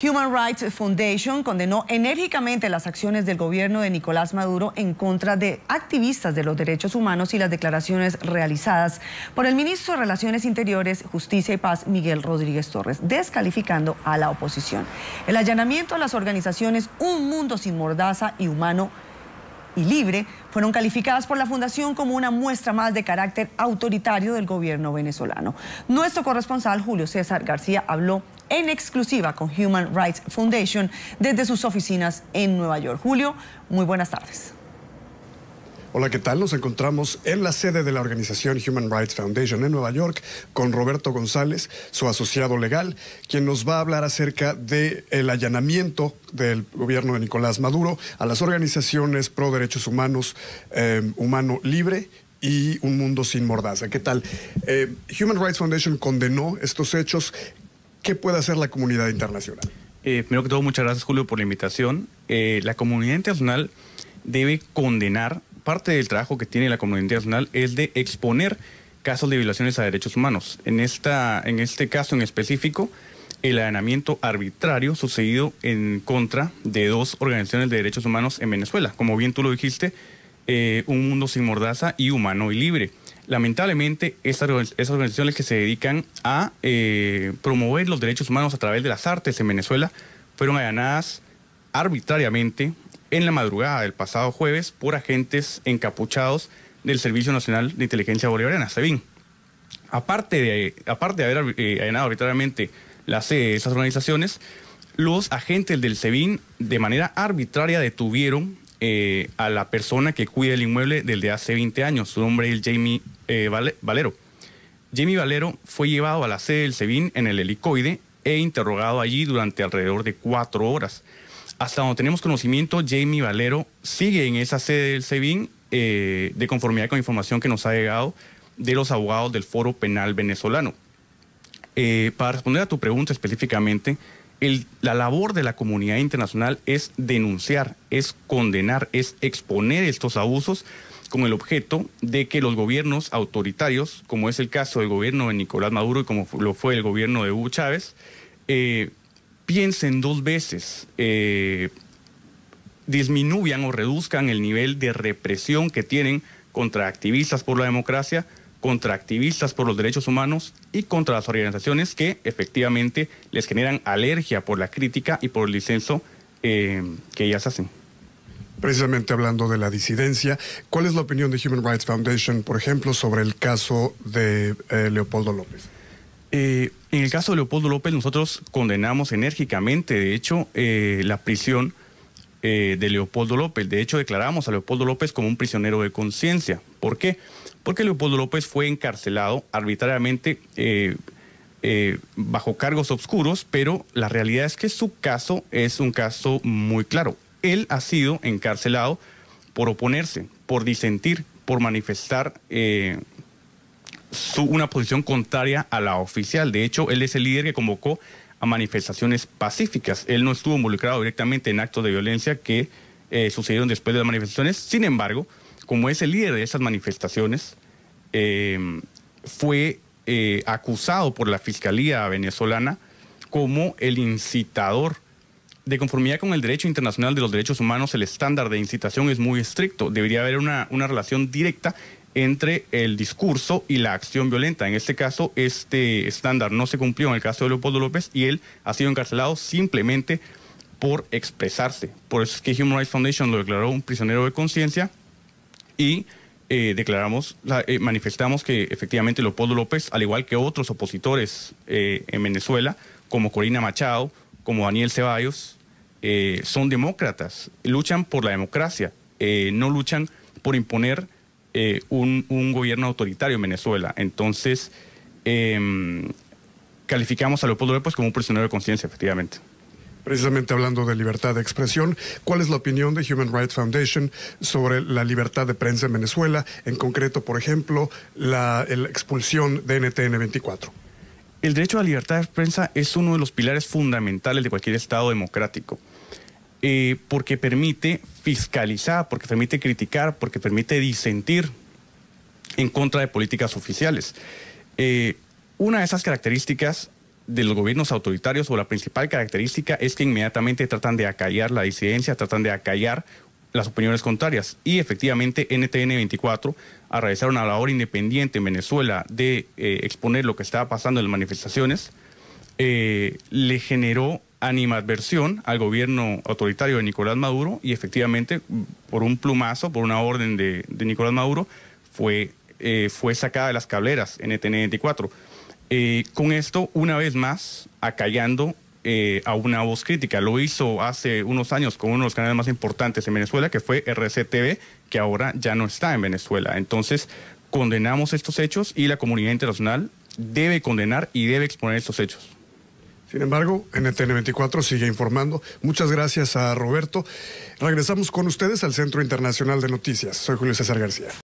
Human Rights Foundation condenó enérgicamente las acciones del gobierno de Nicolás Maduro en contra de activistas de los derechos humanos y las declaraciones realizadas por el ministro de Relaciones Interiores, Justicia y Paz, Miguel Rodríguez Torres, descalificando a la oposición. El allanamiento a las organizaciones Un Mundo Sin Mordaza y Humano y Libre fueron calificadas por la Fundación como una muestra más de carácter autoritario del gobierno venezolano. Nuestro corresponsal Julio César García habló en exclusiva con Human Rights Foundation desde sus oficinas en Nueva York. Julio, muy buenas tardes. Hola, ¿qué tal? Nos encontramos en la sede de la organización Human Rights Foundation en Nueva York con Roberto González, su asociado legal, quien nos va a hablar acerca del allanamiento del gobierno de Nicolás Maduro a las organizaciones pro derechos humanos, Humano Libre y Un Mundo Sin Mordaza. ¿Qué tal? Human Rights Foundation condenó estos hechos. ¿Qué puede hacer la comunidad internacional? Primero que todo, muchas gracias, Julio, por la invitación. La comunidad internacional debe condenar. Parte del trabajo que tiene la comunidad internacional es de exponer casos de violaciones a derechos humanos. En este caso en específico, el allanamiento arbitrario sucedido en contra de dos organizaciones de derechos humanos en Venezuela. Como bien tú lo dijiste, Un Mundo Sin Mordaza y Humano y Libre. Lamentablemente, esas organizaciones que se dedican a promover los derechos humanos a través de las artes en Venezuela fueron allanadas arbitrariamente en la madrugada del pasado jueves por agentes encapuchados del Servicio Nacional de Inteligencia Bolivariana, SEBIN. Aparte de haber allanado arbitrariamente la sede de esas organizaciones, los agentes del SEBIN de manera arbitraria detuvieron a la persona que cuida el inmueble desde hace 20 años. Su nombre es Jamie Valero. Jamie Valero fue llevado a la sede del SEBIN en el helicoide e interrogado allí durante alrededor de 4 horas. Hasta donde tenemos conocimiento, Jamie Valero sigue en esa sede del SEBIN de conformidad con información que nos ha llegado de los abogados del Foro Penal Venezolano. Para responder a tu pregunta específicamente, la labor de la comunidad internacional es denunciar, es condenar, es exponer estos abusos con el objeto de que los gobiernos autoritarios, como es el caso del gobierno de Nicolás Maduro y como lo fue el gobierno de Hugo Chávez, piensen dos veces, disminuyan o reduzcan el nivel de represión que tienen contra activistas por la democracia, contra activistas por los derechos humanos y contra las organizaciones que efectivamente les generan alergia por la crítica y por el disenso que ellas hacen. Precisamente hablando de la disidencia, ¿cuál es la opinión de Human Rights Foundation, por ejemplo, sobre el caso de Leopoldo López? En el caso de Leopoldo López, nosotros condenamos enérgicamente, de hecho, la prisión de Leopoldo López. De hecho, declaramos a Leopoldo López como un prisionero de conciencia. ¿Por qué? Porque Leopoldo López fue encarcelado arbitrariamente bajo cargos oscuros, pero la realidad es que su caso es un caso muy claro. Él ha sido encarcelado por oponerse, por disentir, por manifestar una posición contraria a la oficial. De hecho, él es el líder que convocó a manifestaciones pacíficas. Él no estuvo involucrado directamente en actos de violencia que sucedieron después de las manifestaciones. Sin embargo, como es el líder de esas manifestaciones, fue acusado por la Fiscalía venezolana como el incitador. De conformidad con el derecho internacional de los derechos humanos, el estándar de incitación es muy estricto. Debería haber una relación directa entre el discurso y la acción violenta. En este caso, este estándar no se cumplió en el caso de Leopoldo López y él ha sido encarcelado simplemente por expresarse. Por eso es que Human Rights Foundation lo declaró un prisionero de conciencia y manifestamos que efectivamente Leopoldo López, al igual que otros opositores en Venezuela, como Corina Machado, como Daniel Ceballos, son demócratas, luchan por la democracia, no luchan por imponer un gobierno autoritario en Venezuela. Entonces, calificamos a Leopoldo López como un prisionero de conciencia, efectivamente. Precisamente hablando de libertad de expresión, ¿cuál es la opinión de Human Rights Foundation sobre la libertad de prensa en Venezuela? En concreto, por ejemplo, la expulsión de NTN 24. El derecho a la libertad de prensa es uno de los pilares fundamentales de cualquier Estado democrático, porque permite fiscalizar, porque permite criticar, porque permite disentir en contra de políticas oficiales. Una de esas características de los gobiernos autoritarios, o la principal característica, es que inmediatamente tratan de acallar la disidencia, tratan de acallar las opiniones contrarias. Y efectivamente NTN 24, a realizar una labor independiente en Venezuela de exponer lo que estaba pasando en las manifestaciones, le generó animadversión al gobierno autoritario de Nicolás Maduro, y efectivamente, por un plumazo, por una orden de Nicolás Maduro, fue sacada de las cableras NTN 24. Con esto, una vez más, acallando a una voz crítica. Lo hizo hace unos años con uno de los canales más importantes en Venezuela, que fue RCTV, que ahora ya no está en Venezuela. Entonces, condenamos estos hechos, y la comunidad internacional debe condenar y debe exponer estos hechos. Sin embargo, NTN 24 sigue informando. Muchas gracias a Roberto. Regresamos con ustedes al Centro Internacional de Noticias. Soy Julio César García.